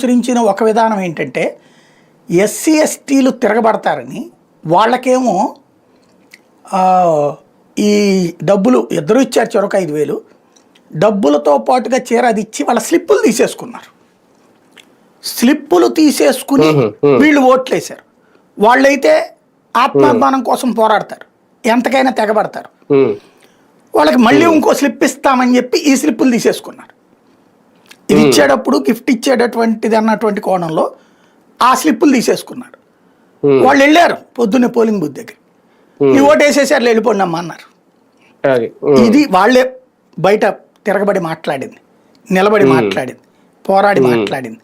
అనుసరించిన ఒక విధానం ఏంటంటే ఎస్సీ ఎస్టీలు తిరగబడతారని వాళ్ళకేమో ఈ డబ్బులు ఇద్దరు ఇచ్చారు చెరొక 5,000 డబ్బులతో పాటుగా చీర అది ఇచ్చి వాళ్ళ స్లిప్పులు తీసేసుకున్నారు. స్లిప్పులు తీసేసుకుని వీళ్ళు ఓట్లేశారు. వాళ్ళైతే ఆత్మాభిమానం కోసం పోరాడతారు, ఎంతకైనా తెగబడతారు. వాళ్ళకి మళ్ళీ ఇంకో స్లిప్ ఇస్తామని చెప్పి ఈ స్లిప్పులు తీసేసుకున్నారు. ఇది ఇచ్చేటప్పుడు గిఫ్ట్ ఇచ్చేటటువంటిది అన్నటువంటి కోణంలో ఆ స్లిప్పులు తీసేసుకున్నారు. వాళ్ళు వెళ్ళారు పొద్దున్నే పోలింగ్ బూత్ దగ్గర, నీ ఓటు వేసేసారు వెళ్ళిపోండి అమ్మా అన్నారు. ఇది వాళ్ళే బయట తిరగబడి మాట్లాడింది, నిలబడి మాట్లాడింది, పోరాడి మాట్లాడింది.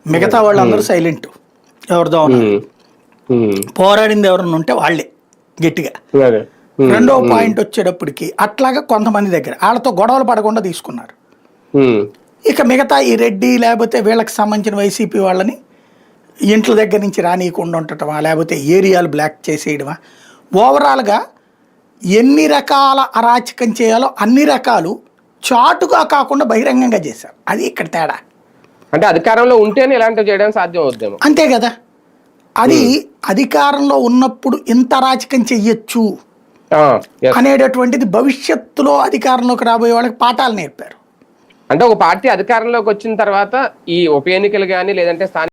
మిగతా వాళ్ళందరూ సైలెంట్, ఎవరిదో ఉన్నారు. పోరాడింది ఎవరన్నా ఉంటే వాళ్ళే గట్టిగా. రెండో పాయింట్ వచ్చేటప్పటికి అట్లాగా కొంతమంది దగ్గర వాళ్ళతో గొడవలు పడకుండా తీసుకున్నారు. ఇక మిగతా ఈ రెడ్డి లేకపోతే వీళ్ళకి సంబంధించిన వైసీపీ వాళ్ళని ఇంట్ల దగ్గర నుంచి రానియకుండా ఉండటమా, లేకపోతే ఏరియాలు బ్లాక్ చేసేయడమా, ఓవరాల్గా ఎన్ని రకాల అరాచకం చేయాలో అన్ని రకాలు చాటుగా కాకుండా బహిరంగంగా చేశారు. అది ఇక్కడ తేడా. అంటే అధికారంలో ఉంటేనే ఇలాంటివి చేయడం సాధ్యం అవుద్దేమో. అంతే కదా, అది అధికారంలో ఉన్నప్పుడు ఇంత అరాచకం చెయ్యొచ్చు అనేటటువంటిది భవిష్యత్తులో అధికారంలోకి రాబోయే వాళ్ళకి పాఠాలు నేర్పారు. అంటే ఒక పార్టీ అధికారంలోకి వచ్చిన తర్వాత ఈ ఉప ఎన్నికలు కానీ లేదంటే స్థానిక